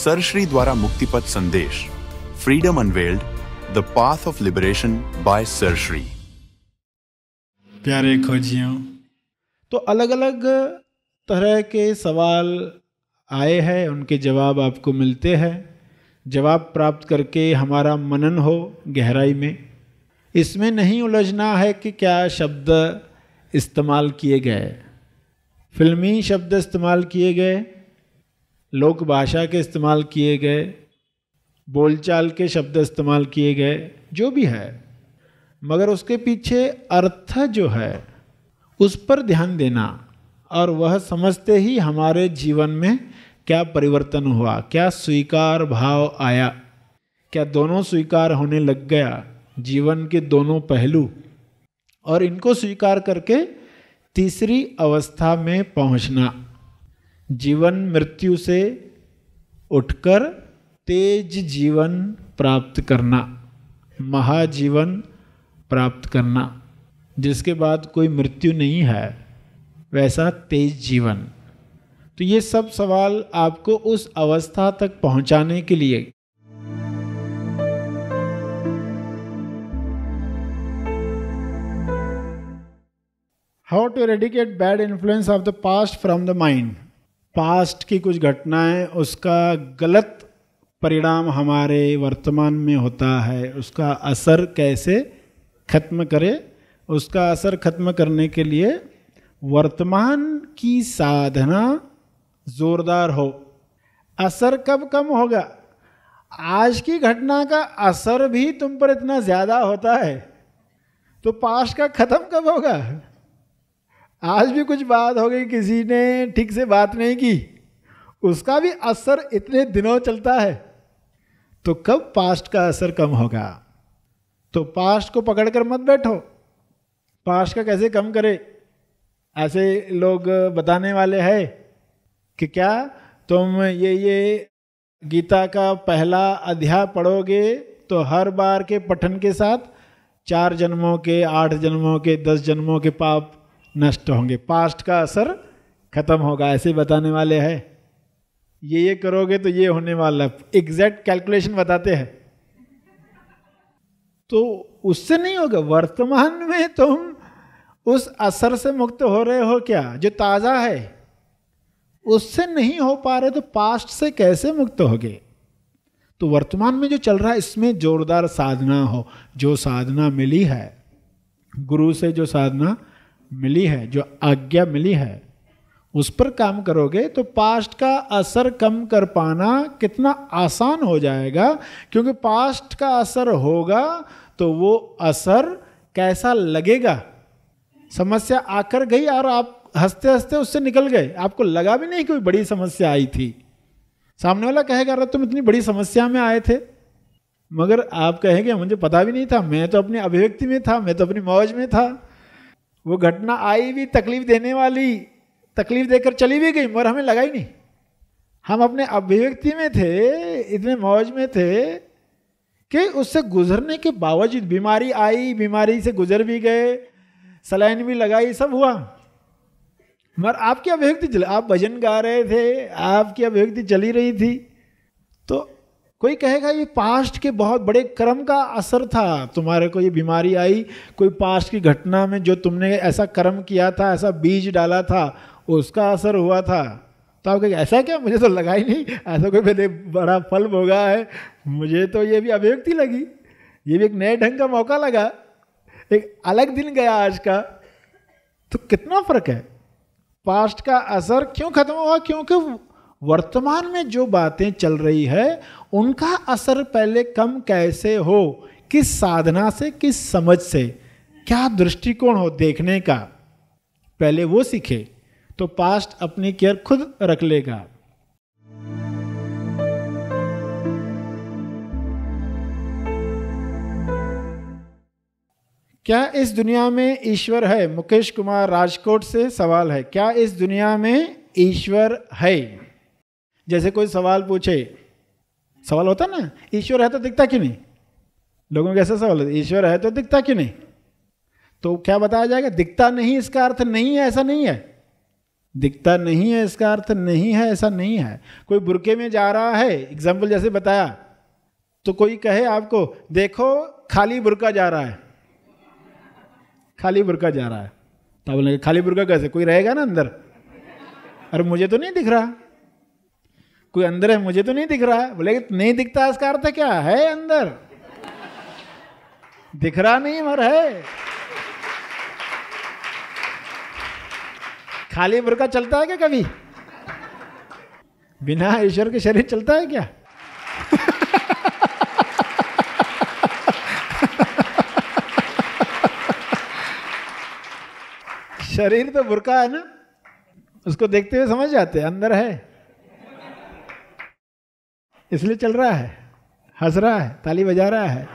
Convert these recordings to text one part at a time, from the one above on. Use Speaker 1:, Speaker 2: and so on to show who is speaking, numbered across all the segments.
Speaker 1: सरश्री द्वारा मुक्तिपथ संदेश, freedom unveiled, the path of liberation by Sirshree.
Speaker 2: प्यारे खोजियों, तो अलग अलग तरह के सवाल आए हैं, उनके जवाब आपको मिलते हैं। जवाब प्राप्त करके हमारा मनन हो गहराई में। इसमें नहीं उलझना है कि क्या शब्द इस्तेमाल किए गए, फिल्मी शब्द इस्तेमाल किए गए, लोक भाषा के इस्तेमाल किए गए, बोलचाल के शब्द इस्तेमाल किए गए, जो भी है, मगर उसके पीछे अर्थ जो है उस पर ध्यान देना और वह समझते ही हमारे जीवन में क्या परिवर्तन हुआ, क्या स्वीकार भाव आया, क्या दोनों स्वीकार होने लग गया, जीवन के दोनों पहलू, और इनको स्वीकार करके तीसरी अवस्था में पहुंचना, जीवन मृत्यु से उठकर तेज जीवन प्राप्त करना, महाजीवन प्राप्त करना, जिसके बाद कोई मृत्यु नहीं है, वैसा तेज जीवन। तो ये सब सवाल आपको उस अवस्था तक पहुंचाने के लिए how to eradicate bad influence of the past from the mind. Past की कुछ घटनाएं, उसका गलत परिणाम हमारे वर्तमान में होता है, उसका असर कैसे खत्म करे। उसका असर खत्म करने के लिए वर्तमान की साधना जोरदार हो। असर कब कम होगा? आज की घटना का असर भी तुम पर इतना ज़्यादा होता है तो पास्ट का खत्म कब होगा? आज भी कुछ बात हो गई, किसी ने ठीक से बात नहीं की, उसका भी असर इतने दिनों चलता है, तो कब पास्ट का असर कम होगा? तो पास्ट को पकड़कर मत बैठो। पास्ट का कैसे कम करे? ऐसे लोग बताने वाले हैं कि क्या तुम ये गीता का पहला अध्याय पढ़ोगे तो हर बार के पठन के साथ 4 जन्मों के, 8 जन्मों के, 10 जन्मों के पाप नष्ट होंगे, पास्ट का असर खत्म होगा, ऐसे बताने वाले हैं। ये करोगे तो ये होने वाला, एग्जैक्ट कैलकुलेशन बताते हैं। तो उससे नहीं होगा। वर्तमान में तुम उस असर से मुक्त हो रहे हो क्या, जो ताज़ा है, उससे नहीं हो पा रहे तो पास्ट से कैसे मुक्त होगे? तो वर्तमान में जो चल रहा है इसमें जोरदार साधना हो। जो साधना मिली है गुरु से, जो साधना मिली है, जो आज्ञा मिली है, उस पर काम करोगे तो पास्ट का असर कम कर पाना कितना आसान हो जाएगा। क्योंकि पास्ट का असर होगा तो वो असर कैसा लगेगा। समस्या आकर गई और आप हंसते हंसते उससे निकल गए, आपको लगा भी नहीं कोई बड़ी समस्या आई थी। सामने वाला कहेगा अरे तुम इतनी बड़ी समस्या में आए थे, मगर आप कहेंगे मुझे पता भी नहीं था, मैं तो अपनी अभिव्यक्ति में था, मैं तो अपनी मौज में था। वो घटना आई भी तकलीफ देने वाली, तकलीफ देकर चली भी गई, मगर हमें लगा ही नहीं। हम अपने अभिव्यक्ति में थे, इतने मौज में थे कि उससे गुजरने के बावजूद बीमारी आई, बीमारी से गुजर भी गए, सलाइन भी लगाई, सब हुआ, मगर आपकी अभिव्यक्ति चली। आप भजन गा रहे थे, आपकी अभिव्यक्ति चली रही थी। तो कोई कहेगा ये पास्ट के बहुत बड़े कर्म का असर था, तुम्हारे को ये बीमारी आई, कोई पास्ट की घटना में जो तुमने ऐसा कर्म किया था, ऐसा बीज डाला था, उसका असर हुआ था। तो आप कहेंगे ऐसा क्या, मुझे तो लगा ही नहीं ऐसा कोई मैंने बड़ा फल भोगा है, मुझे तो ये भी अभिव्यक्ति लगी, ये भी एक नए ढंग का मौका लगा, एक अलग दिन गया आज का। तो कितना फर्क है। पास्ट का असर क्यों खत्म हुआ? क्योंकि वर्तमान में जो बातें चल रही है उनका असर पहले कम कैसे हो, किस साधना से, किस समझ से, क्या दृष्टिकोण हो देखने का, पहले वो सीखे तो पास्ट अपनी केयर खुद रख लेगा। क्या इस दुनिया में ईश्वर है? मुकेश कुमार राजकोट से सवाल है, क्या इस दुनिया में ईश्वर है? जैसे कोई सवाल पूछे, सवाल होता ना, ईश्वर है तो दिखता क्यों नहीं? लोगों के ऐसा सवाल है, ईश्वर है तो दिखता क्यों नहीं? तो क्या बताया जाएगा? दिखता नहीं, इसका अर्थ नहीं है, ऐसा नहीं है। दिखता नहीं है इसका अर्थ नहीं है ऐसा नहीं है। कोई बुरके में जा रहा है, एग्जाम्पल जैसे बताया, तो कोई कहे आपको देखो खाली बुरका जा रहा है, खाली बुरका जा रहा है, तो बोलेंगे खाली बुरका कैसे, कोई रहेगा ना अंदर, अरे मुझे तो नहीं दिख रहा, कोई अंदर है मुझे तो नहीं दिख रहा है, बोलेगे नहीं दिखता इसका अर्थ क्या है, अंदर दिख रहा नहीं मर है। खाली बुरका चलता है क्या कभी? बिना ईश्वर के शरीर चलता है क्या? शरीर तो बुरका है ना, उसको देखते हुए समझ जाते हैं अंदर है, इसलिए चल रहा है, हंस रहा है, ताली बजा रहा है।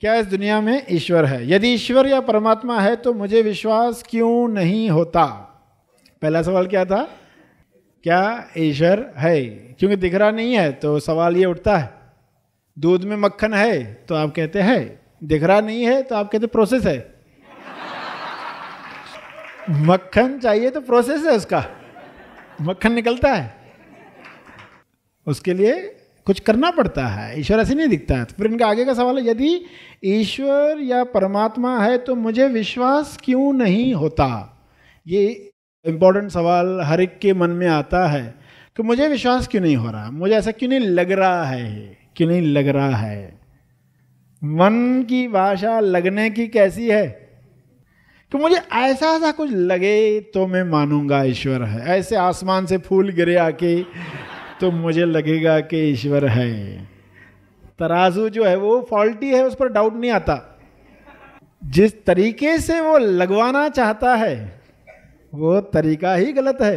Speaker 2: क्या इस दुनिया में ईश्वर है? यदि ईश्वर या परमात्मा है तो मुझे विश्वास क्यों नहीं होता? पहला सवाल क्या था? क्या ईश्वर है? क्योंकि दिख रहा नहीं है तो सवाल ये उठता है। दूध में मक्खन है तो आप कहते हैं, दिख रहा नहीं है तो आप कहते प्रोसेस है। मक्खन चाहिए तो प्रोसेस है, उसका मक्खन निकलता है, उसके लिए कुछ करना पड़ता है। ईश्वर ऐसे नहीं दिखता है। तो फिर इनका आगे का सवाल है, यदि ईश्वर या परमात्मा है तो मुझे विश्वास क्यों नहीं होता? ये इम्पोर्टेंट सवाल हर एक के मन में आता है कि मुझे विश्वास क्यों नहीं हो रहा, मुझे ऐसा क्यों नहीं लग रहा है, क्यों नहीं लग रहा है। मन की भाषा लगने की कैसी है कि मुझे ऐसा ऐसा कुछ लगे तो मैं मानूंगा ईश्वर है। ऐसे आसमान से फूल गिरे आके तो मुझे लगेगा कि ईश्वर है। तराजू जो है वो फॉल्टी है, उस पर डाउट नहीं आता। जिस तरीके से वो लगवाना चाहता है वो तरीका ही गलत है।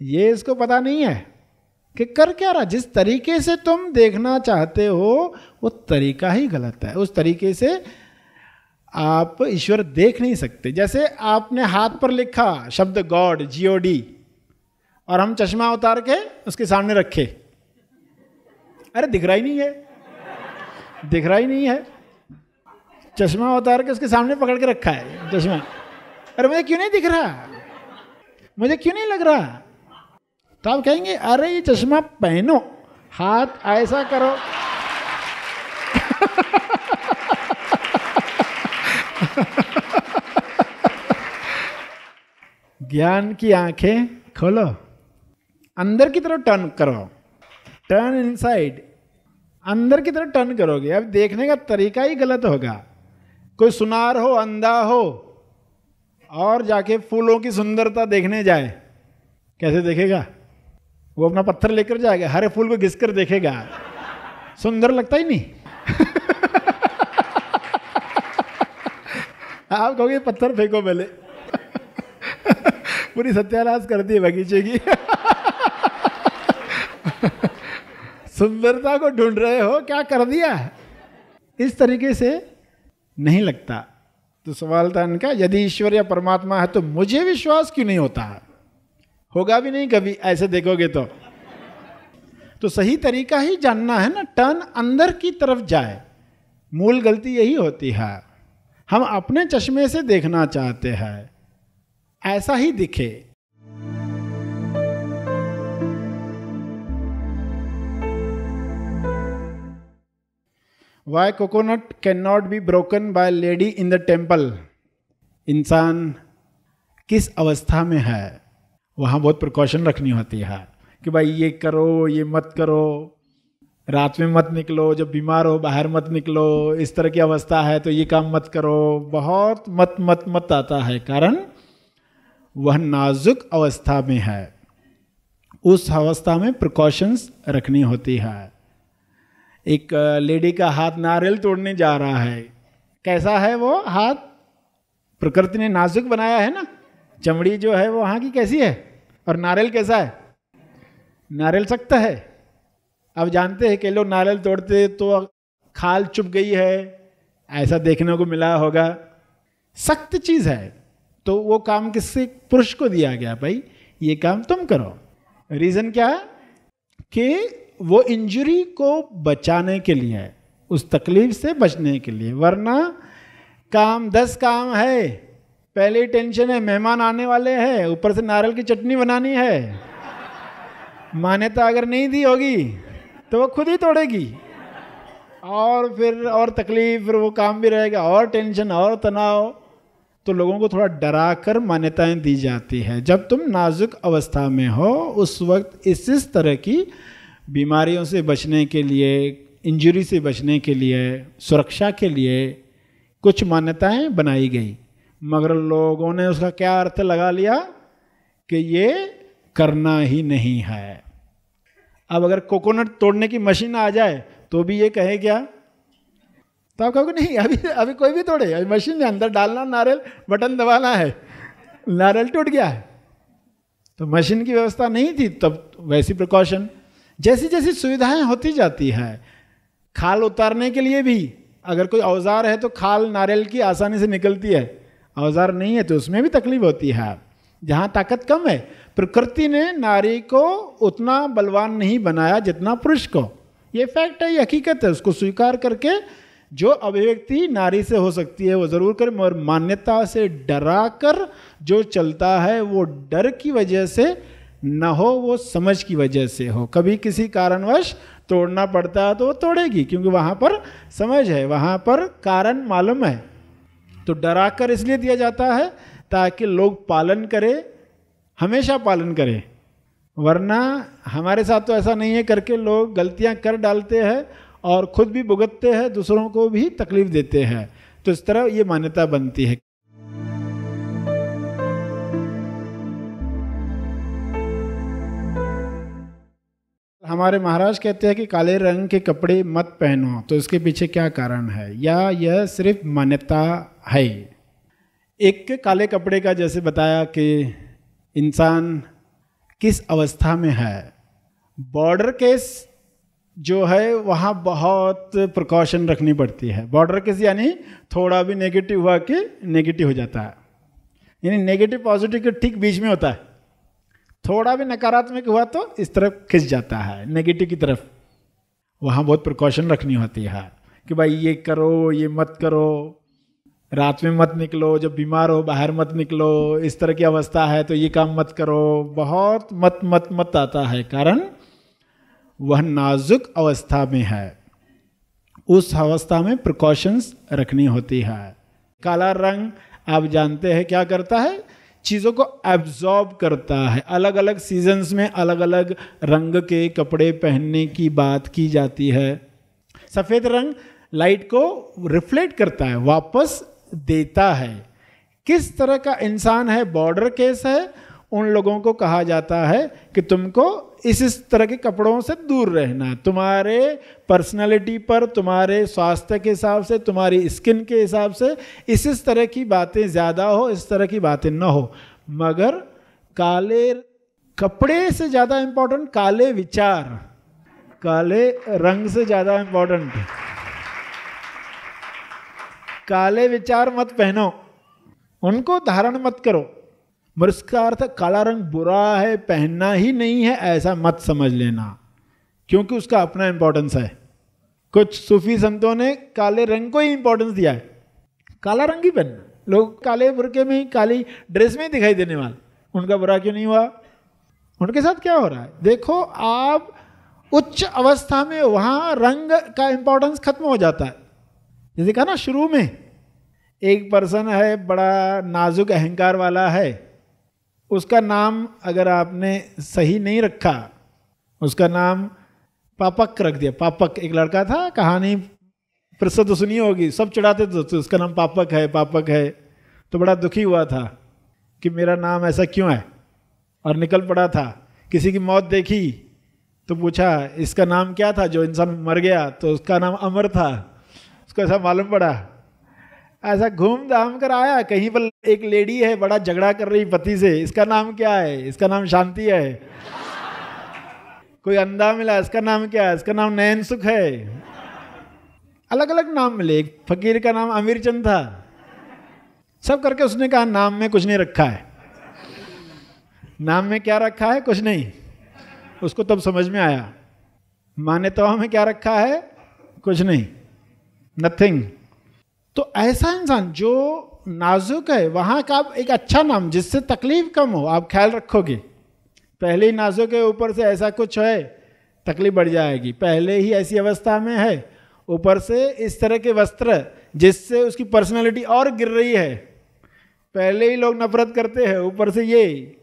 Speaker 2: ये इसको पता नहीं है कि कर क्या रहा। जिस तरीके से तुम देखना चाहते हो वो तरीका ही गलत है। उस तरीके से आप ईश्वर देख नहीं सकते। जैसे आपने हाथ पर लिखा शब्द गॉड, GOD, और हम चश्मा उतार के उसके सामने रखे, अरे दिख रहा ही नहीं है, दिख रहा ही नहीं है। चश्मा उतार के उसके सामने पकड़ के रखा है चश्मा, अरे मुझे क्यों नहीं दिख रहा, मुझे क्यों नहीं लग रहा। तो आप कहेंगे अरे ये चश्मा पहनो, हाथ ऐसा करो। ज्ञान की आंखें खोलो, अंदर की तरफ टर्न करो, टर्न इनसाइड, अंदर की तरफ टर्न करोगे। अब देखने का तरीका ही गलत होगा। कोई सुनार हो, अंधा हो, और जाके फूलों की सुंदरता देखने जाए, कैसे देखेगा? वो अपना पत्थर लेकर जाएगा, हरे फूल को घिस कर देखेगा, सुंदर लगता ही नहीं। आप कहोगे पत्थर फेंको पहले। पूरी सत्यानाश कर दी बगीचे की। सुंदरता को ढूंढ रहे हो, क्या कर दिया। इस तरीके से नहीं लगता। तो सवाल था इनका, यदि ईश्वर या परमात्मा है तो मुझे विश्वास क्यों नहीं होता? होगा भी नहीं कभी ऐसे देखोगे तो सही तरीका ही जानना है ना, टर्न अंदर की तरफ जाए। मूल गलती यही होती है, हम अपने चश्मे से देखना चाहते हैं, ऐसा ही दिखे। Why coconut cannot be broken by lady in the temple? इंसान किस अवस्था में है, वहाँ बहुत प्रिकॉशन रखनी होती है कि भाई ये करो, ये मत करो, रात में मत निकलो, जब बीमार हो बाहर मत निकलो, इस तरह की अवस्था है तो ये काम मत करो। बहुत मत मत मत आता है, कारण वह नाजुक अवस्था में है। उस अवस्था में प्रिकॉशंस रखनी होती है। एक लेडी का हाथ नारियल तोड़ने जा रहा है, कैसा है वो हाथ? प्रकृति ने नाजुक बनाया है ना, चमड़ी जो है वो वहाँ की कैसी है, और नारियल कैसा है? नारियल सख्त है। अब जानते हैं कि लोग नारियल तोड़ते तो खाल चुभ गई है, ऐसा देखने को मिला होगा। सख्त चीज़ है। तो वो काम किससे? पुरुष को दिया गया। भाई ये काम तुम करो। रीज़न क्या है कि वो इंजरी को बचाने के लिए है, उस तकलीफ से बचने के लिए। वरना काम 10 काम है, पहले ही टेंशन है, मेहमान आने वाले हैं, ऊपर से नारियल की चटनी बनानी है, मान्यता अगर नहीं दी होगी तो वो खुद ही तोड़ेगी, और फिर और तकलीफ, फिर वो काम भी रहेगा, और टेंशन और तनाव। तो लोगों को थोड़ा डरा कर मान्यताएं दी जाती है। जब तुम नाजुक अवस्था में हो उस वक्त इस तरह की बीमारियों से बचने के लिए, इंजरी से बचने के लिए, सुरक्षा के लिए कुछ मान्यताएं बनाई गई, मगर लोगों ने उसका क्या अर्थ लगा लिया कि ये करना ही नहीं है। अब अगर कोकोनट तोड़ने की मशीन आ जाए तो भी ये कहे क्या, तो आप कहोगे नहीं अभी कोई भी तोड़े, अभी मशीन में अंदर डालना नारियल, बटन दबाना है, नारियल टूट गया है। तो मशीन की व्यवस्था नहीं थी तब, वैसी प्रिकॉशन। जैसी जैसी सुविधाएं होती जाती है, खाल उतारने के लिए भी अगर कोई औजार है तो खाल नारियल की आसानी से निकलती है, औजार नहीं है तो उसमें भी तकलीफ होती है। जहाँ ताकत कम है, प्रकृति ने नारी को उतना बलवान नहीं बनाया जितना पुरुष को। ये फैक्ट है, ये हकीकत है, उसको स्वीकार करके जो अभिव्यक्ति नारी से हो सकती है वो ज़रूर करें, मगर मान्यता से डरा कर जो चलता है वो डर की वजह से न हो, वो समझ की वजह से हो। कभी किसी कारणवश तोड़ना पड़ता है तो वो तोड़ेगी, क्योंकि वहाँ पर समझ है, वहाँ पर कारण मालूम है। तो डरा कर इसलिए दिया जाता है ताकि लोग पालन करें, हमेशा पालन करें। वरना हमारे साथ तो ऐसा नहीं है, करके लोग गलतियाँ कर डालते हैं और खुद भी भुगतते हैं, दूसरों को भी तकलीफ देते हैं। तो इस तरह ये मान्यता बनती है। हमारे महाराज कहते हैं कि काले रंग के कपड़े मत पहनो, तो इसके पीछे क्या कारण है, या यह सिर्फ मान्यता है? एक काले कपड़े का जैसे बताया कि इंसान किस अवस्था में है। बॉर्डर केस जो है वहाँ बहुत प्रिकॉशन रखनी पड़ती है। बॉर्डर केस यानी थोड़ा भी नेगेटिव हुआ कि नेगेटिव हो जाता है, यानी नेगेटिव पॉजिटिव के ठीक बीच में होता है। थोड़ा भी नकारात्मक हुआ तो इस तरफ खिंच जाता है, नेगेटिव की तरफ। वहाँ बहुत प्रिकॉशन रखनी होती है कि भाई ये करो, ये मत करो, रात में मत निकलो, जब बीमार हो बाहर मत निकलो, इस तरह की अवस्था है तो ये काम मत करो। बहुत मत मत मत आता है, कारण वह नाजुक अवस्था में है। उस अवस्था में प्रिकॉशंस रखनी होती है। काला रंग आप जानते हैं क्या करता है, चीज़ों को एब्जॉर्ब करता है। अलग अलग सीजन्स में अलग अलग रंग के कपड़े पहनने की बात की जाती है। सफ़ेद रंग लाइट को रिफ्लेक्ट करता है, वापस देता है। किस तरह का इंसान है, बॉर्डर केस है, उन लोगों को कहा जाता है कि तुमको इस तरह के कपड़ों से दूर रहना। तुम्हारे पर्सनालिटी पर, तुम्हारे स्वास्थ्य के हिसाब से, तुम्हारी स्किन के हिसाब से इस तरह की बातें ज़्यादा हो, इस तरह की बातें न हो। मगर काले कपड़े से ज़्यादा इम्पोर्टेंट काले विचार, काले रंग से ज़्यादा इम्पोर्टेंट काले विचार मत पहनो, उनको धारण मत करो। मगर इसका अर्थ काला रंग बुरा है, पहनना ही नहीं है, ऐसा मत समझ लेना, क्योंकि उसका अपना इंपॉर्टेंस है। कुछ सूफी संतों ने काले रंग को ही इंपॉर्टेंस दिया है, काला रंग ही पहनना। लोग काले बुरके में ही, काली ड्रेस में ही दिखाई देने वाले, उनका बुरा क्यों नहीं हुआ? उनके साथ क्या हो रहा है? देखो, आप उच्च अवस्था में वहाँ रंग का इंपॉर्टेंस खत्म हो जाता है। जैसे कहा ना शुरू में, एक पर्सन है बड़ा नाजुक अहंकार वाला है, उसका नाम अगर आपने सही नहीं रखा, उसका नाम पापक रख दिया। पापक एक लड़का था, कहानी प्रसिद्ध सुनी होगी, सब चिढ़ाते थे तो उसका नाम पापक है, पापक है। तो बड़ा दुखी हुआ था कि मेरा नाम ऐसा क्यों है, और निकल पड़ा था। किसी की मौत देखी तो पूछा इसका नाम क्या था, जो इंसान मर गया तो उसका नाम अमर था, उसको ऐसा मालूम पड़ा। ऐसा घूम धाम कर आया, कहीं पर एक लेडी है बड़ा झगड़ा कर रही पति से, इसका नाम क्या है? इसका नाम शांति है। कोई अंधा मिला, इसका नाम क्या है? इसका नाम नयन सुख है। अलग अलग नाम मिले। एक फकीर का नाम अमीर चंद था। सब करके उसने कहा नाम में कुछ नहीं रखा है। नाम में क्या रखा है? कुछ नहीं। उसको तब समझ में आया। मान्यताओं में क्या रखा है? कुछ नहीं, नथिंग। तो ऐसा इंसान जो नाजुक है, वहाँ का आप एक अच्छा नाम जिससे तकलीफ कम हो, आप ख्याल रखोगे। पहले ही नाजुक है, ऊपर से ऐसा कुछ है, तकलीफ बढ़ जाएगी। पहले ही ऐसी अवस्था में है, ऊपर से इस तरह के वस्त्र जिससे उसकी पर्सनालिटी और गिर रही है। पहले ही लोग नफरत करते हैं, ऊपर से ये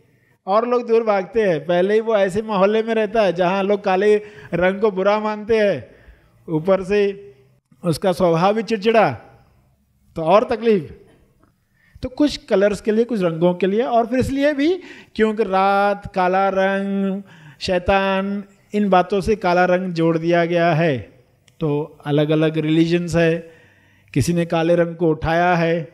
Speaker 2: और लोग दूर भागते हैं। पहले ही वो ऐसे मोहल्ले में रहता है जहाँ लोग काले रंग को बुरा मानते हैं, ऊपर से उसका स्वभाव भी चिड़चिड़ा, तो और तकलीफ। तो कुछ कलर्स के लिए, कुछ रंगों के लिए, और फिर इसलिए भी क्योंकि रात, काला रंग, शैतान, इन बातों से काला रंग जोड़ दिया गया है। तो अलग अलग रिलीजन्स है, किसी ने काले रंग को उठाया है,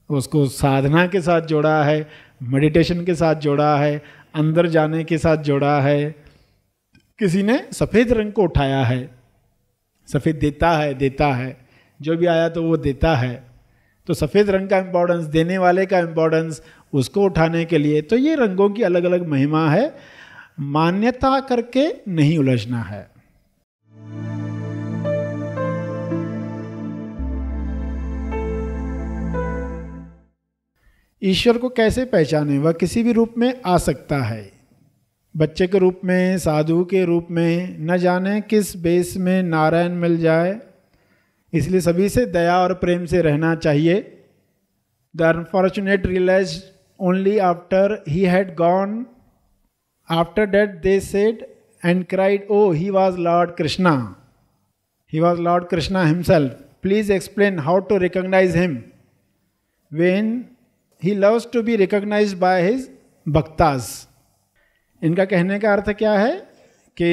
Speaker 2: उसको साधना के साथ जोड़ा है, मेडिटेशन के साथ जोड़ा है, अंदर जाने के साथ जोड़ा है। किसी ने सफ़ेद रंग को उठाया है, सफ़ेद देता है, जो भी आया तो वो देता है। तो सफ़ेद रंग का इम्पोर्टेंस, देने वाले का इम्पोर्टेंस, उसको उठाने के लिए। तो ये रंगों की अलग अलग महिमा है, मान्यता करके नहीं उलझना है। ईश्वर को कैसे पहचाने? वह किसी भी रूप में आ सकता है, बच्चे के रूप में, साधु के रूप में, न जाने किस बेस में नारायण मिल जाए। इसलिए सभी से दया और प्रेम से रहना चाहिए। The unfortunate realised only after he had gone, after that they said and cried, oh he was lord Krishna, he was lord Krishna himself, please explain how to recognise him when he loves to be recognized by his bhaktas। इनका कहने का अर्थ क्या है कि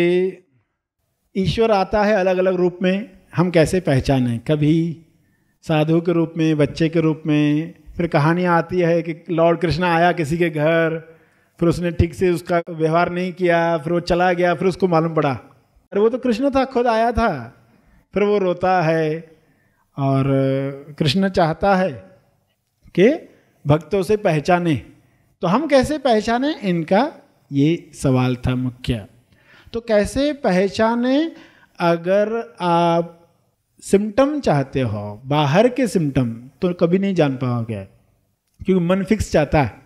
Speaker 2: ईश्वर आता है अलग अलग रूप में, हम कैसे पहचानें? कभी साधु के रूप में, बच्चे के रूप में, फिर कहानियाँ आती है कि लॉर्ड कृष्णा आया किसी के घर, फिर उसने ठीक से उसका व्यवहार नहीं किया, फिर वो चला गया, फिर उसको मालूम पड़ा अरे वो तो कृष्ण था, खुद आया था। फिर वो रोता है, और कृष्ण चाहता है कि भक्तों से पहचाने। तो हम कैसे पहचाने? इनका ये सवाल था मुख्य। तो कैसे पहचाने? अगर आप सिम्टम चाहते हो, बाहर के सिम्टम, तो कभी नहीं जान पाओगे, क्योंकि मन फिक्स चाहता है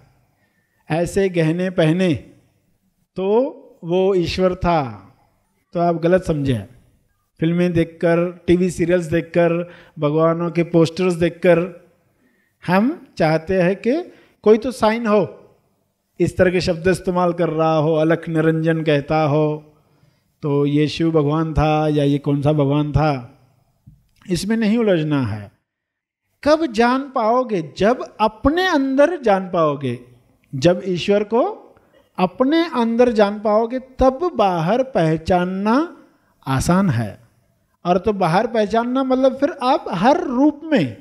Speaker 2: ऐसे गहने पहने तो वो ईश्वर था। तो आप गलत समझे। फिल्में देखकर, टीवी सीरियल्स देखकर, भगवानों के पोस्टर्स देखकर हम चाहते हैं कि कोई तो साइन हो, इस तरह के शब्द इस्तेमाल कर रहा हो, अलख निरंजन कहता हो, तो ये शिव भगवान था या ये कौन सा भगवान था। इसमें नहीं उलझना है। कब जान पाओगे? जब अपने अंदर जान पाओगे। जब ईश्वर को अपने अंदर जान पाओगे, तब बाहर पहचानना आसान है। और तो बाहर पहचानना मतलब फिर आप हर रूप में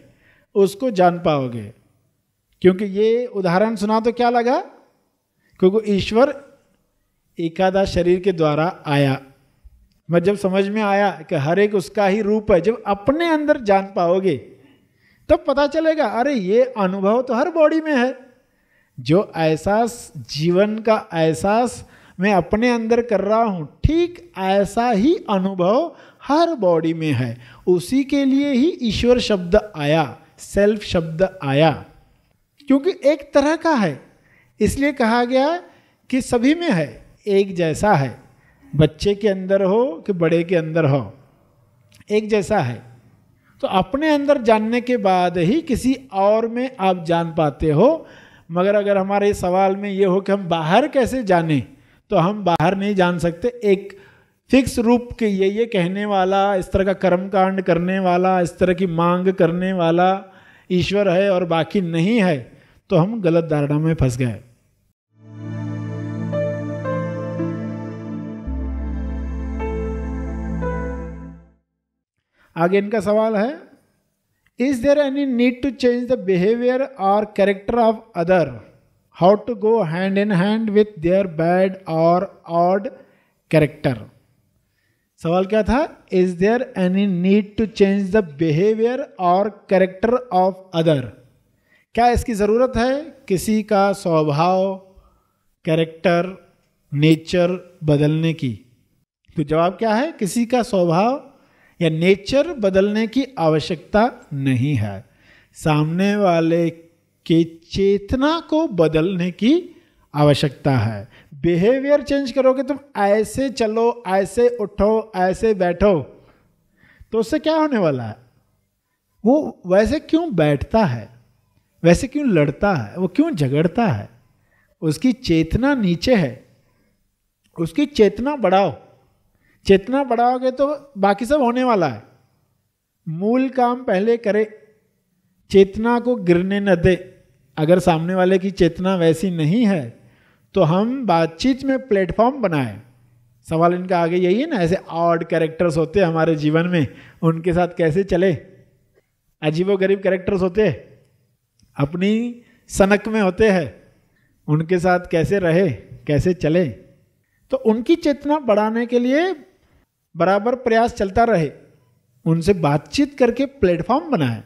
Speaker 2: उसको जान पाओगे। क्योंकि ये उदाहरण सुना तो क्या लगा? क्योंकि ईश्वर एकादश शरीर के द्वारा आया। मैं जब समझ में आया कि हर एक उसका ही रूप है, जब अपने अंदर जान पाओगे तब पता चलेगा, अरे ये अनुभव तो हर बॉडी में है। जो एहसास, जीवन का एहसास मैं अपने अंदर कर रहा हूँ, ठीक ऐसा ही अनुभव हर बॉडी में है। उसी के लिए ही ईश्वर शब्द आया, सेल्फ शब्द आया, क्योंकि एक तरह का है। इसलिए कहा गया कि सभी में है, एक जैसा है। बच्चे के अंदर हो कि बड़े के अंदर हो, एक जैसा है। तो अपने अंदर जानने के बाद ही किसी और में आप जान पाते हो। मगर अगर हमारे सवाल में ये हो कि हम बाहर कैसे जाने, तो हम बाहर नहीं जान सकते। एक फिक्स रूप के ये कहने वाला, इस तरह का कर्मकांड करने वाला, इस तरह की मांग करने वाला ईश्वर है और बाकी नहीं है, तो हम गलत धारणा में फंस गए। आगे इनका सवाल है, is there any need to change the behaviour और character of other? How to go hand in hand with their bad और ऑड कैरेक्टर? सवाल क्या था? Is there any need to change the behaviour और कैरेक्टर ऑफ अदर? क्या इसकी ज़रूरत है किसी का स्वभाव, कैरेक्टर, नेचर बदलने की। तो जवाब क्या है? किसी का स्वभाव या नेचर बदलने की आवश्यकता नहीं है, सामने वाले के चेतना को बदलने की आवश्यकता है। बिहेवियर चेंज करोगे, तुम ऐसे चलो, ऐसे उठो, ऐसे बैठो, तो उससे क्या होने वाला है? वो वैसे क्यों बैठता है, वैसे क्यों लड़ता है, वो क्यों झगड़ता है? उसकी चेतना नीचे है, उसकी चेतना बढ़ाओ। चेतना बढ़ाओगे तो बाकी सब होने वाला है। मूल काम पहले करे, चेतना को गिरने न दे। अगर सामने वाले की चेतना वैसी नहीं है तो हम बातचीत में प्लेटफॉर्म बनाएं। सवाल इनका आगे यही है ना, ऐसे ऑड कैरेक्टर्स होते हैं हमारे जीवन में, उनके साथ कैसे चले? अजीबोगरीब कैरेक्टर्स होते हैं, अपनी सनक में होते हैं, उनके साथ कैसे रहे, कैसे चले? तो उनकी चेतना बढ़ाने के लिए बराबर प्रयास चलता रहे, उनसे बातचीत करके प्लेटफॉर्म बनाए।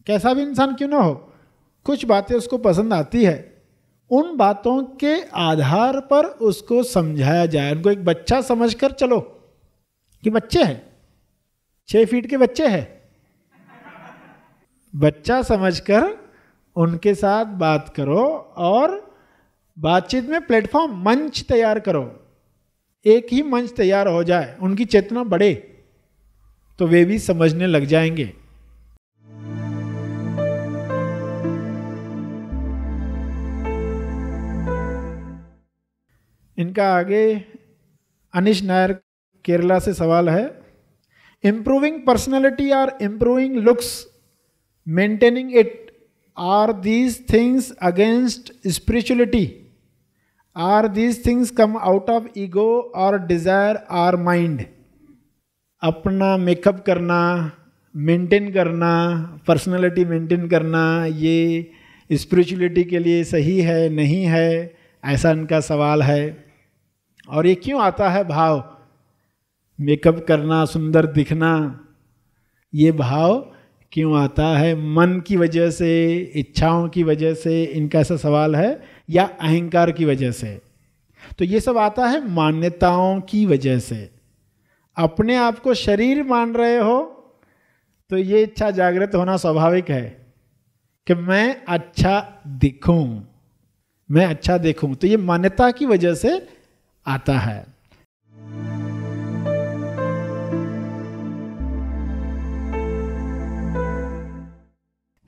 Speaker 2: कैसा भी इंसान क्यों ना हो, कुछ बातें उसको पसंद आती है, उन बातों के आधार पर उसको समझाया जाए। उनको एक बच्चा समझकर चलो कि बच्चे हैं, 6 फीट के बच्चे हैं, बच्चा समझकर उनके साथ बात करो और बातचीत में प्लेटफॉर्म, मंच तैयार करो। एक ही मंच तैयार हो जाए, उनकी चेतना बढ़े तो वे भी समझने लग जाएंगे। इनका आगे अनिश नायर केरला से सवाल है, इम्प्रूविंग पर्सनैलिटी और improving looks, maintaining it, are these things against spirituality? Are these things come out of ego और डिजायर और माइंड? अपना मेकअप करना, मेंटेन करना, पर्सनैलिटी मेंटेन करना, ये स्पिरिचुअलिटी के लिए सही है नहीं है, ऐसा इनका सवाल है। और ये क्यों आता है भाव? मेकअप करना, सुंदर दिखना, ये भाव क्यों आता है? मन की वजह से, इच्छाओं की वजह से इनका ऐसा सवाल है, या अहंकार की वजह से? तो ये सब आता है मान्यताओं की वजह से। अपने आप को शरीर मान रहे हो तो ये इच्छा जागृत होना स्वाभाविक है कि मैं अच्छा दिखूं, मैं अच्छा देखूं। तो ये मान्यता की वजह से आता है।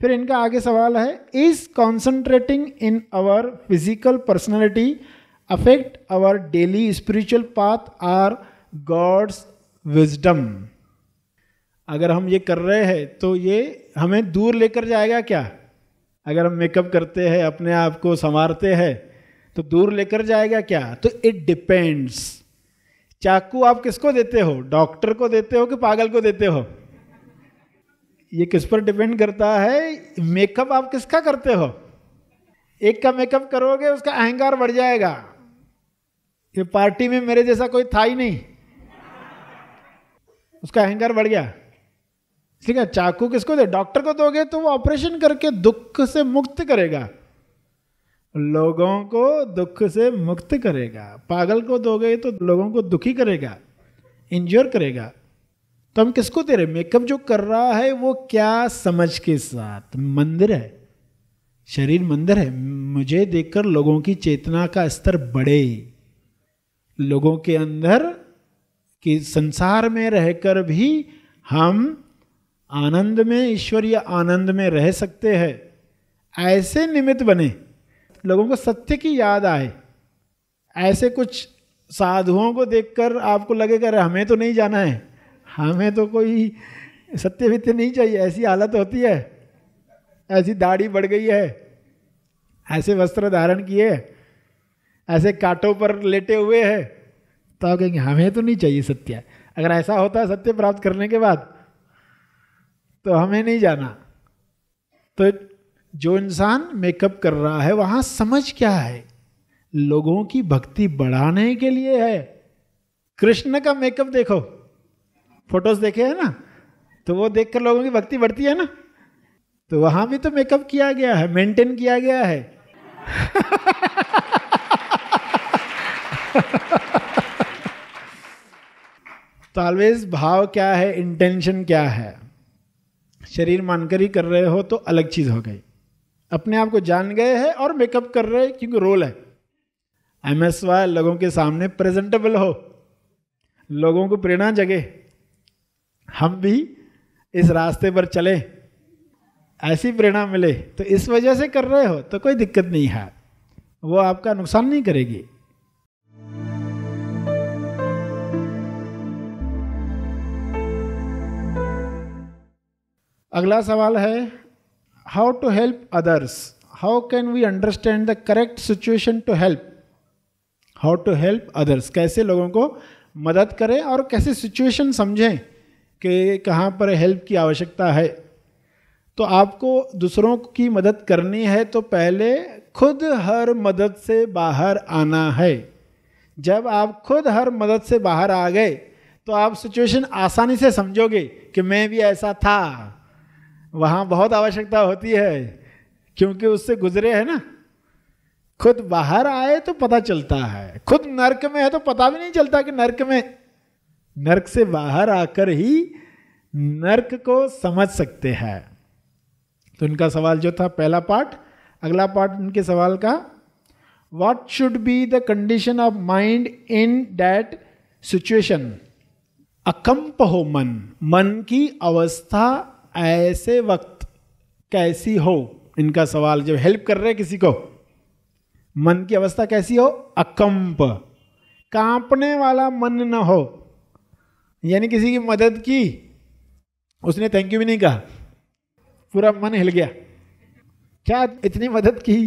Speaker 2: फिर इनका आगे सवाल है, is concentrating in our physical personality affect our daily spiritual path or God's wisdom? अगर हम ये कर रहे हैं तो ये हमें दूर लेकर जाएगा क्या? अगर हम मेकअप करते हैं, अपने आप को संवारते हैं, तो दूर लेकर जाएगा क्या? तो इट डिपेंड्स। चाकू आप किसको देते हो? डॉक्टर को देते हो कि पागल को देते हो? ये किस पर डिपेंड करता है। मेकअप आप किसका करते हो? एक का मेकअप करोगे उसका अहंकार बढ़ जाएगा, ये पार्टी में मेरे जैसा कोई था ही नहीं, उसका अहंकार बढ़ गया। ठीक है, चाकू किसको दे? डॉक्टर को दोगे तो वो ऑपरेशन करके दुख से मुक्त करेगा, लोगों को दुख से मुक्त करेगा। पागल को दोगे तो लोगों को दुखी करेगा, इंज्योर करेगा। तो हम किसको दे रहे? मेकअप जो कर रहा है वो क्या समझ के साथ? मंदिर है, शरीर मंदिर है। मुझे देखकर लोगों की चेतना का स्तर बढ़े, लोगों के अंदर कि संसार में रहकर भी हम आनंद में, ईश्वरीय आनंद में रह सकते हैं, ऐसे निमित्त बने। लोगों को सत्य की याद आए। ऐसे कुछ साधुओं को देखकर आपको लगेगा हमें तो नहीं जाना है, हमें तो कोई सत्य वित्य नहीं चाहिए, ऐसी हालत होती है, ऐसी दाढ़ी बढ़ गई है, ऐसे वस्त्र धारण किए, ऐसे कांटों पर लेटे हुए हैं, तो आप कहेंगे हमें तो नहीं चाहिए सत्य। अगर ऐसा होता है सत्य प्राप्त करने के बाद तो हमें नहीं जाना। तो जो इंसान मेकअप कर रहा है वहां समझ क्या है? लोगों की भक्ति बढ़ाने के लिए है। कृष्ण का मेकअप देखो, फोटोज देखे हैं ना, तो वो देखकर लोगों की भक्ति बढ़ती है ना। तो वहां भी तो मेकअप किया गया है, मेंटेन किया गया है। तो ऑलवेज भाव क्या है, इंटेंशन क्या है। शरीर मानकर ही कर रहे हो तो अलग चीज हो गई, अपने आप को जान गए हैं और मेकअप कर रहे हैं क्योंकि रोल है। MSY लोगों के सामने प्रेजेंटेबल हो, लोगों को प्रेरणा जगे, हम भी इस रास्ते पर चले, ऐसी प्रेरणा मिले, तो इस वजह से कर रहे हो तो कोई दिक्कत नहीं है, वो आपका नुकसान नहीं करेगी। अगला सवाल है, how to help others, how can we understand the correct situation to help. How to help others, कैसे लोगों को मदद करें और कैसे सिचुएशन समझें कि कहाँ पर हेल्प की आवश्यकता है। तो आपको दूसरों की मदद करनी है तो पहले खुद हर मदद से बाहर आना है। जब आप खुद हर मदद से बाहर आ गए तो आप सिचुएशन आसानी से समझोगे कि मैं भी ऐसा था, वहाँ बहुत आवश्यकता होती है क्योंकि उससे गुजरे हैं ना। खुद बाहर आए तो पता चलता है, खुद नर्क में है तो पता भी नहीं चलता कि नर्क में। नर्क से बाहर आकर ही नर्क को समझ सकते हैं। तो इनका सवाल जो था पहला पार्ट, अगला पार्ट इनके सवाल का, what should be the condition of mind in that situation. अकंप हो मन, मन की अवस्था ऐसे वक्त कैसी हो। इनका सवाल जब हेल्प कर रहे किसी को, मन की अवस्था कैसी हो, अकंप, कांपने वाला मन न हो। यानी किसी की मदद की, उसने थैंक यू भी नहीं कहा, पूरा मन हिल गया, क्या इतनी मदद की,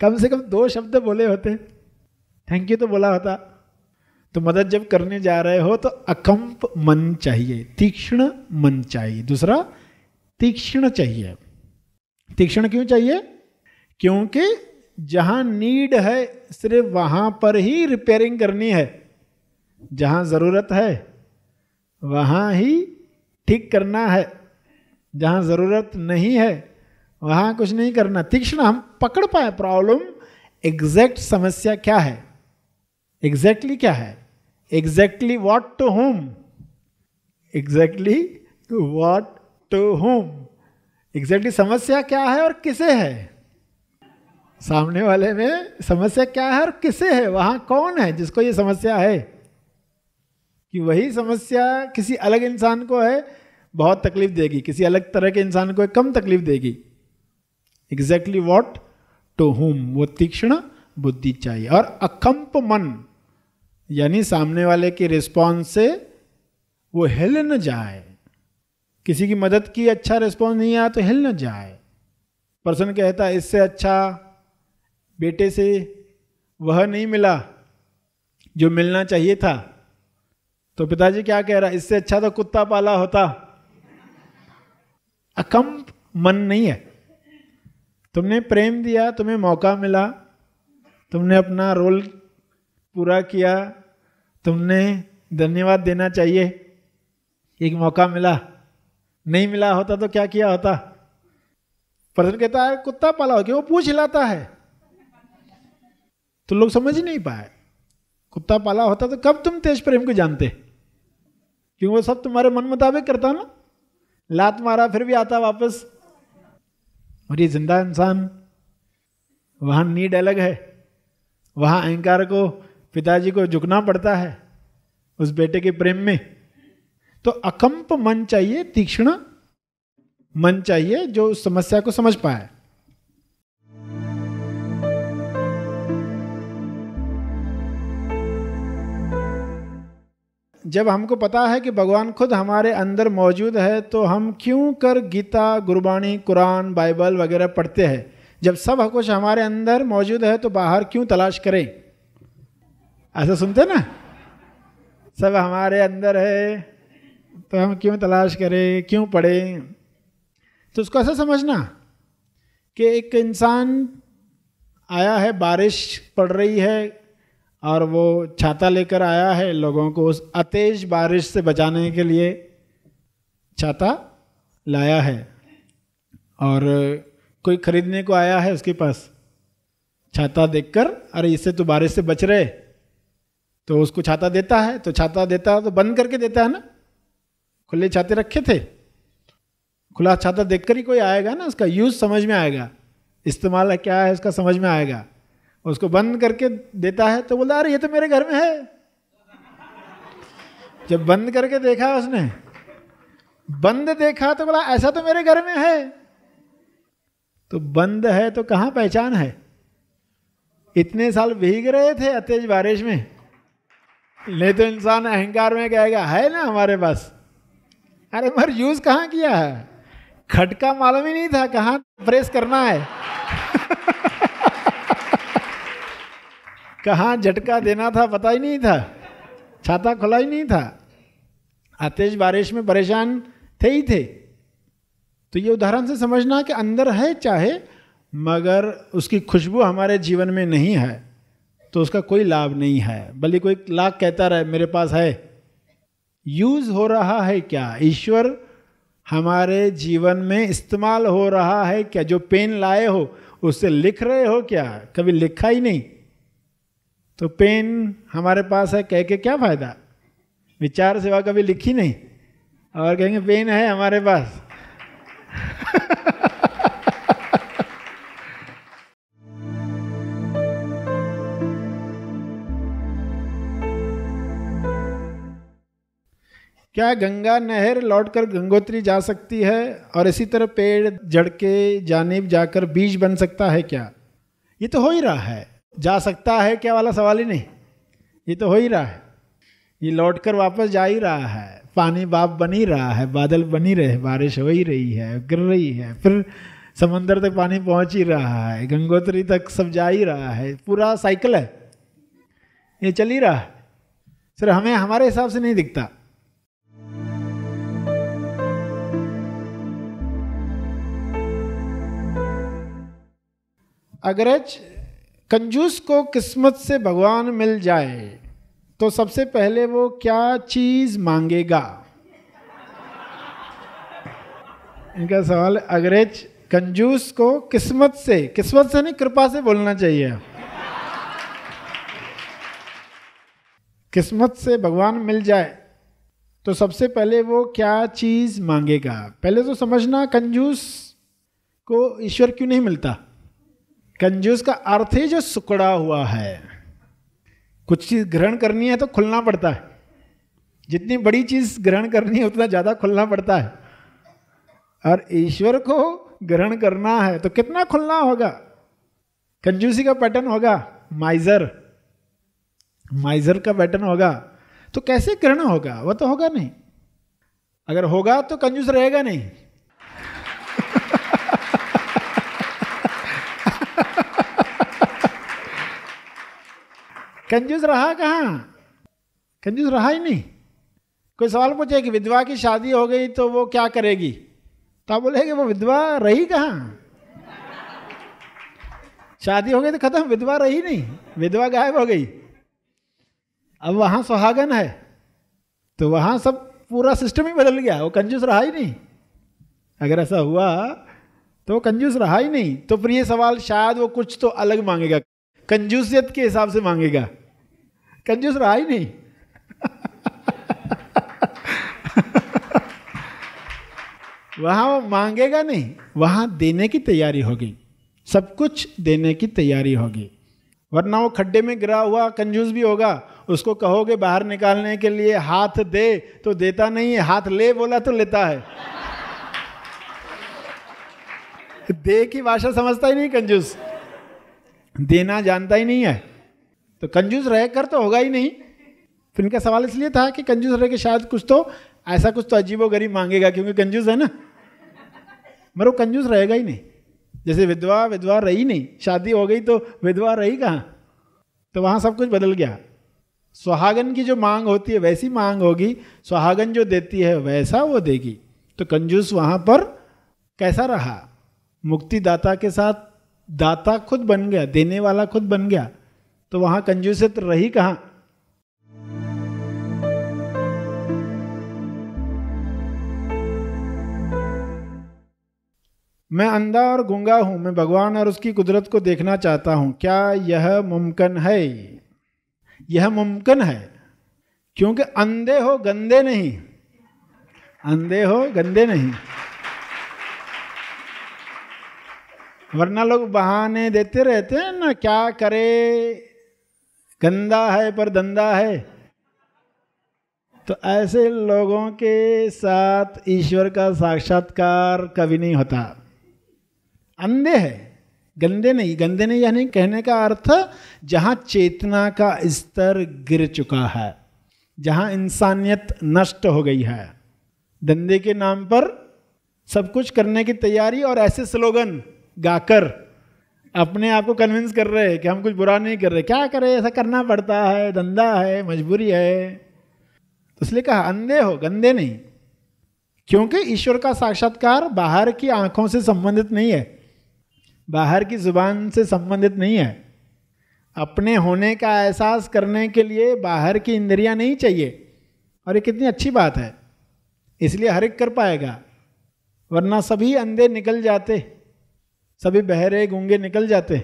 Speaker 2: कम से कम 2 शब्द बोले होते, थैंक यू तो बोला होता। तो मदद जब करने जा रहे हो तो अकंप मन चाहिए, तीक्ष्ण मन चाहिए। दूसरा, तीक्ष्ण चाहिए। तीक्ष्ण क्यों चाहिए? क्योंकि जहां नीड है सिर्फ वहां पर ही रिपेयरिंग करनी है, जहां जरूरत है वहां ही ठीक करना है, जहां जरूरत नहीं है वहां कुछ नहीं करना। तीक्ष्ण, हम पकड़ पाए प्रॉब्लम, एग्जैक्ट समस्या क्या है, एग्जैक्टली क्या है, exactly what to home, exactly what to home, exactly समस्या क्या है और किसे है। सामने वाले में समस्या क्या है और किसे है, वहां कौन है जिसको ये समस्या है। कि वही समस्या किसी अलग इंसान को है बहुत तकलीफ देगी, किसी अलग तरह के इंसान को कम तकलीफ देगी। एग्जैक्टली व्हाट टू होम, वो तीक्ष्ण बुद्धि चाहिए। और अकंप मन, यानी सामने वाले के रिस्पॉन्स से वो हिल न जाए। किसी की मदद की, अच्छा रिस्पॉन्स नहीं आया तो हिल न जाए। पर्सन कहता है इससे अच्छा बेटे से वह नहीं मिला जो मिलना चाहिए था, तो पिताजी क्या कह रहा है, इससे अच्छा तो कुत्ता पाला होता। अकंप मन नहीं है। तुमने प्रेम दिया, तुम्हें मौका मिला, तुमने अपना रोल पूरा किया, तुमने धन्यवाद देना चाहिए, एक मौका मिला। नहीं मिला होता तो क्या किया होता। पर्सन कहता है कुत्ता पाला हो, क्यों, वो पूछ हिलाता है। तो लोग समझ ही नहीं पाए, कुत्ता पाला होता तो कब तुम तेज प्रेम को जानते, क्योंकि वो सब तुम्हारे मन मुताबिक करता ना। लात मारा फिर भी आता वापस। और ये जिंदा इंसान, वहां नीड अलग है, वहां अहंकार को, पिताजी को झुकना पड़ता है उस बेटे के प्रेम में। तो अकंप मन चाहिए, तीक्ष्ण मन चाहिए जो उस समस्या को समझ पाए। जब हमको पता है कि भगवान खुद हमारे अंदर मौजूद है तो हम क्यों कर गीता, गुरबाणी, कुरान, बाइबल वगैरह पढ़ते हैं। जब सब कुछ हमारे अंदर मौजूद है तो बाहर क्यों तलाश करें। ऐसा सुनते ना, सब हमारे अंदर है तो हम क्यों तलाश करें, क्यों पढ़ें। तो उसको ऐसा समझना कि एक इंसान आया है, बारिश पड़ रही है और वो छाता लेकर आया है लोगों को उस अतेज बारिश से बचाने के लिए छाता लाया है। और कोई खरीदने को आया है उसके पास, छाता देखकर अरे इससे तो बारिश से बच रहे, तो उसको छाता देता है, तो छाता देता है तो बंद करके देता है ना, खुले छाते रखे थे, खुला छाता देखकर ही कोई आएगा ना, उसका यूज समझ में आएगा, इस्तेमाल क्या है उसका समझ में आएगा। उसको बंद करके देता है तो बोला अरे ये तो मेरे घर में है। जब बंद करके देखा उसने, बंद देखा तो बोला ऐसा तो मेरे घर में है। तो बंद है तो कहाँ पहचान है? इतने साल भीग रहे थे अतेज बारिश में, नहीं तो इंसान अहंकार में कहेगा है ना हमारे पास, अरे मगर यूज कहाँ किया है, खटका मालूम ही नहीं था कहाँ प्रेस करना है कहाँ झटका देना था पता ही नहीं था, छाता खुला ही नहीं था, अतेज बारिश में परेशान थे ही थे। तो ये उदाहरण से समझना कि अंदर है चाहे, मगर उसकी खुशबू हमारे जीवन में नहीं है तो उसका कोई लाभ नहीं है। भले कोई लाख कहता रहे मेरे पास है, यूज हो रहा है क्या? ईश्वर हमारे जीवन में इस्तेमाल हो रहा है क्या? जो पेन लाए हो उससे लिख रहे हो क्या? कभी लिखा ही नहीं तो पेन हमारे पास है कह के क्या फायदा? विचार सेवा कभी लिखी नहीं और कहेंगे पेन है हमारे पास क्या गंगा नहर लौटकर गंगोत्री जा सकती है और इसी तरह पेड़ जड़ के जानिब जाकर बीज बन सकता है क्या? ये तो हो ही रहा है। जा सकता है क्या वाला सवाल ही नहीं, ये तो हो ही रहा है। ये लौटकर वापस जा ही रहा है, पानी बाप बन ही रहा है, बादल बन ही रहे, बारिश हो ही रही है, गिर रही है, फिर समंदर तक पानी पहुंच ही रहा है, गंगोत्री तक सब जा ही रहा है, पूरा साइकिल है, ये चल ही रहा है। सिर्फ हमें हमारे हिसाब से नहीं दिखता। अगरच कंजूस को किस्मत से भगवान मिल जाए तो सबसे पहले वो क्या चीज मांगेगा? इनका सवाल है। अगरच कंजूस को किस्मत से नहीं कृपा से बोलना चाहिए, किस्मत से भगवान मिल जाए तो सबसे पहले वो क्या चीज मांगेगा? पहले तो समझना कंजूस को ईश्वर क्यों नहीं मिलता। कंजूस का अर्थ है जो सुकड़ा हुआ है। कुछ चीज ग्रहण करनी है तो खुलना पड़ता है, जितनी बड़ी चीज ग्रहण करनी है उतना ज्यादा खुलना पड़ता है, और ईश्वर को ग्रहण करना है तो कितना खुलना होगा। कंजूसी का पैटर्न होगा माइजर का पैटर्न होगा, तो कैसे ग्रहण होगा? वो तो होगा नहीं। अगर होगा तो कंजूस रहेगा नहीं कंजूस रहा कहाँ? कंजूस रहा ही नहीं। कोई सवाल पूछे कि विधवा की शादी हो गई तो वो क्या करेगी, तो आप बोलेगे वो विधवा रही कहाँ? शादी हो गई तो खत्म, विधवा रही नहीं, विधवा गायब हो गई। अब वहां सुहागन है तो वहां सब पूरा सिस्टम ही बदल गया, वो कंजूस रहा ही नहीं। अगर ऐसा हुआ तो वो कंजूस रहा ही नहीं। तो फिर ये सवाल शायद वो कुछ तो अलग मांगेगा, कंजूसियत के हिसाब से मांगेगा, कंजूस रहा ही नहीं वहां वो मांगेगा नहीं, वहां देने की तैयारी होगी, सब कुछ देने की तैयारी होगी। वरना वो खड्डे में गिरा हुआ कंजूस भी होगा, उसको कहोगे बाहर निकालने के लिए हाथ दे तो देता नहीं है, हाथ ले बोला तो लेता है दे की भाषा समझता ही नहीं कंजूस, देना जानता ही नहीं है, तो कंजूस रहकर तो होगा ही नहीं। फिर इनका सवाल इसलिए था कि कंजूस रह के शायद कुछ तो ऐसा कुछ तो अजीबोगरीब मांगेगा, क्योंकि कंजूस है ना, मगर वो कंजूस रहेगा ही नहीं। जैसे विधवा रही नहीं, शादी हो गई तो विधवा रही कहाँ? तो वहाँ सब कुछ बदल गया। सुहागन की जो मांग होती है वैसी मांग होगी, सुहागन जो देती है वैसा वो देगी। तो कंजूस वहाँ पर कैसा रहा? मुक्तिदाता के साथ दाता खुद बन गया, देने वाला खुद बन गया, तो वहाँ कंजूसियत रही कहाँ? मैं अंधा और गूंगा हूं, मैं भगवान और उसकी कुदरत को देखना चाहता हूं, क्या यह मुमकिन है? यह मुमकिन है, क्योंकि अंधे हो गंदे नहीं, अंधे हो गंदे नहीं। वरना लोग बहाने देते रहते हैं ना, क्या करे, गंदा है पर धंधा है। तो ऐसे लोगों के साथ ईश्वर का साक्षात्कार कभी नहीं होता। अंधे है, गंदे नहीं। गंदे नहीं यानी कहने का अर्थ जहां चेतना का स्तर गिर चुका है, जहां इंसानियत नष्ट हो गई है। धंधे के नाम पर सब कुछ करने की तैयारी और ऐसे स्लोगन गाकर अपने आप को कन्विंस कर रहे हैं कि हम कुछ बुरा नहीं कर रहे, क्या करें, ऐसा करना पड़ता है, धंधा है, मजबूरी है। तो इसलिए कहा अंधे हो गंदे नहीं, क्योंकि ईश्वर का साक्षात्कार बाहर की आंखों से संबंधित नहीं है, बाहर की जुबान से संबंधित नहीं है। अपने होने का एहसास करने के लिए बाहर की इंद्रियां नहीं चाहिए, और ये कितनी अच्छी बात है। इसलिए हर एक कर पाएगा, वरना सभी अंधे निकल जाते, सभी बहरे गूंगे निकल जाते।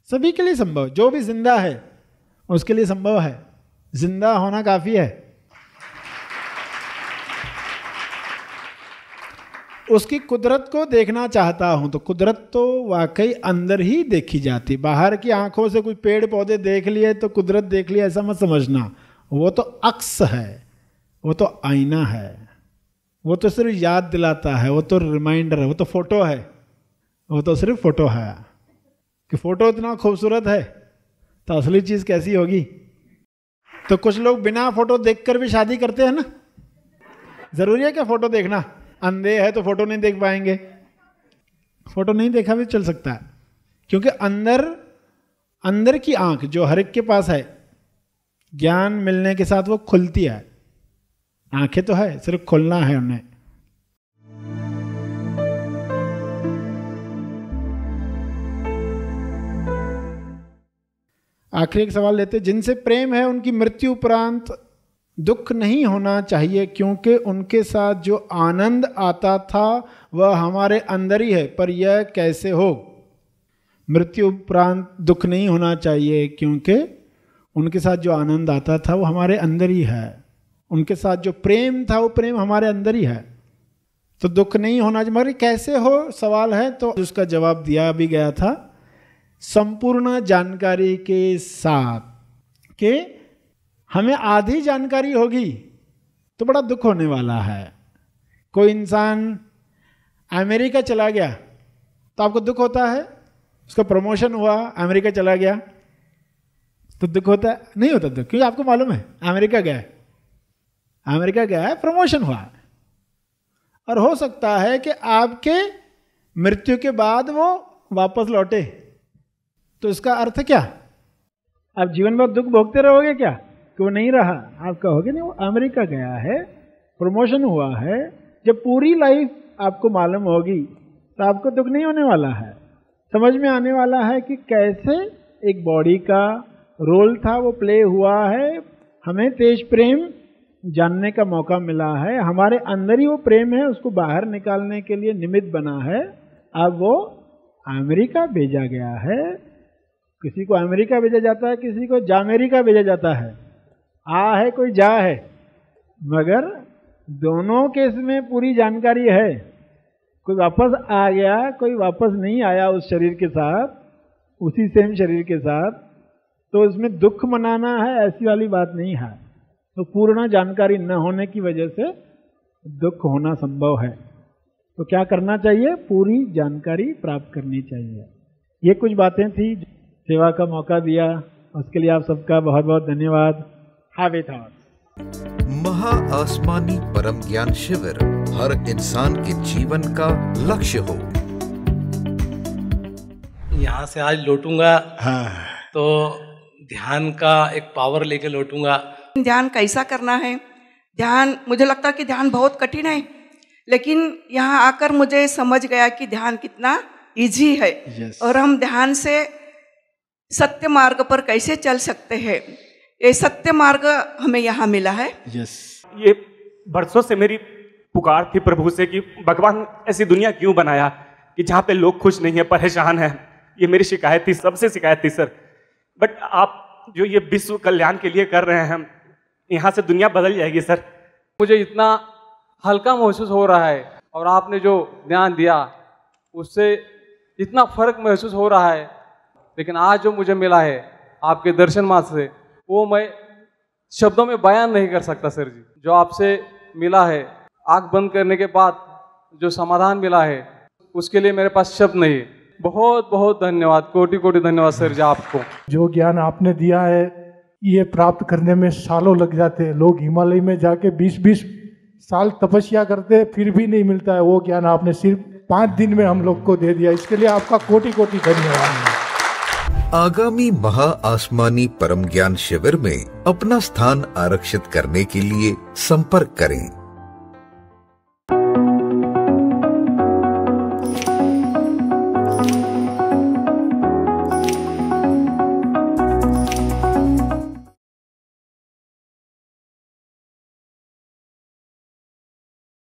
Speaker 2: सभी के लिए संभव, जो भी जिंदा है उसके लिए संभव है। जिंदा होना काफी है। उसकी कुदरत को देखना चाहता हूं तो कुदरत तो वाकई अंदर ही देखी जाती। बाहर की आंखों से कुछ पेड़ पौधे देख लिए तो कुदरत देख लिया, ऐसा मत समझना। वो तो अक्स है, वो तो आईना है, वो तो सिर्फ याद दिलाता है, वो तो रिमाइंडर है, वो तो फोटो है, वो तो सिर्फ फोटो है। कि फोटो इतना खूबसूरत है तो असली चीज कैसी होगी। तो कुछ लोग बिना फोटो देखकर भी शादी करते हैं ना। जरूरी है क्या फोटो देखना? अंधे है तो फोटो नहीं देख पाएंगे। फोटो नहीं देखा भी चल सकता है, क्योंकि अंदर की आंख जो हर एक के पास है, ज्ञान मिलने के साथ वो खुलती है। आंखें तो है, सिर्फ खोलना है उन्हें। आखिरी एक सवाल लेते, जिनसे प्रेम है उनकी मृत्यु उपरांत दुख नहीं होना चाहिए, क्योंकि उनके साथ जो आनंद आता था वह हमारे अंदर ही है, पर यह कैसे हो? मृत्यु उपरांत दुख नहीं होना चाहिए क्योंकि उनके साथ जो आनंद आता था वो हमारे अंदर ही है। उनके साथ जो प्रेम था वो प्रेम हमारे अंदर ही है, तो दुख नहीं होना चाहिए। मगर कैसे हो सवाल है, तो उसका जवाब दिया भी गया था संपूर्ण जानकारी के साथ कि हमें आधी जानकारी होगी तो बड़ा दुख होने वाला है। कोई इंसान अमेरिका चला गया तो आपको दुख होता है, उसका प्रमोशन हुआ, अमेरिका चला गया तो दुख होता है? नहीं होता दुख, क्योंकि आपको मालूम है अमेरिका गया है, अमेरिका गया है, प्रमोशन हुआ है। और हो सकता है कि आपके मृत्यु के बाद वो वापस लौटे, तो इसका अर्थ क्या? आप जीवन भर दुख भोगते रहोगे क्या कि वो नहीं रहा? आप कहोगे नहीं, वो अमेरिका गया है, प्रमोशन हुआ है। जब पूरी लाइफ आपको मालूम होगी तो आपको दुख नहीं होने वाला है। समझ में आने वाला है कि कैसे एक बॉडी का रोल था वो प्ले हुआ है। हमें तेज प्रेम जानने का मौका मिला है, हमारे अंदर ही वो प्रेम है, उसको बाहर निकालने के लिए निमित्त बना है। अब वो अमेरिका भेजा गया है। किसी को अमेरिका भेजा जाता है, किसी को जामेरिका भेजा जाता है। आ है कोई जा है, मगर दोनों केस में पूरी जानकारी है। कोई वापस आ गया, कोई वापस नहीं आया उस शरीर के साथ, उसी सेम शरीर के साथ, तो इसमें दुख मनाना है ऐसी वाली बात नहीं है। तो पूर्ण जानकारी न होने की वजह से दुख होना संभव है। तो क्या करना चाहिए? पूरी जानकारी प्राप्त करनी चाहिए। ये कुछ बातें थी, सेवा का मौका दिया, उसके लिए आप सबका बहुत बहुत धन्यवाद। Heavy thoughts.
Speaker 3: महा आसमानी परम ज्ञान शिविर हर इंसान के जीवन का लक्ष्य हो।
Speaker 4: यहाँ से आज लौटूंगा
Speaker 2: हाँ।
Speaker 4: तो ध्यान का एक पावर लेके लौटूंगा।
Speaker 5: ध्यान कैसा करना है? ध्यान, मुझे लगता है कि ध्यान बहुत कठिन है, लेकिन यहाँ आकर मुझे समझ गया कि ध्यान कितना इजी है।
Speaker 2: Yes.
Speaker 5: और हम ध्यान से सत्य मार्ग पर कैसे चल सकते हैं, ये सत्य मार्ग हमें यहाँ मिला है।
Speaker 2: Yes.
Speaker 6: ये बरसों से मेरी पुकार थी प्रभु से कि भगवान ऐसी दुनिया क्यों बनाया कि जहाँ पे लोग खुश नहीं है, परेशान है। ये मेरी शिकायत थी, सबसे शिकायत थी सर। बट आप जो ये विश्व कल्याण के लिए कर रहे हैं, यहाँ से दुनिया बदल जाएगी सर।
Speaker 7: मुझे इतना हल्का महसूस हो रहा है और आपने जो ज्ञान दिया उससे इतना फर्क महसूस हो रहा है। लेकिन आज जो मुझे मिला है आपके दर्शन मात्र से, वो मैं शब्दों में बयान नहीं कर सकता सर जी। जो आपसे मिला है, आँख बंद करने के बाद जो समाधान मिला है, उसके लिए मेरे पास शब्द नहीं है। बहुत बहुत धन्यवाद, कोटि कोटि धन्यवाद सर जी आपको।
Speaker 8: जो ज्ञान आपने दिया है ये प्राप्त करने में सालों लग जाते हैं। लोग हिमालय में जाके 20-20 साल तपस्या करते फिर भी नहीं मिलता है। वो ज्ञान आपने सिर्फ 5 दिन में हम लोग को दे दिया, इसके लिए आपका कोटि कोटि धन्यवाद।
Speaker 3: आगामी महा आसमानी परम ज्ञान शिविर में अपना स्थान आरक्षित करने के लिए संपर्क करें।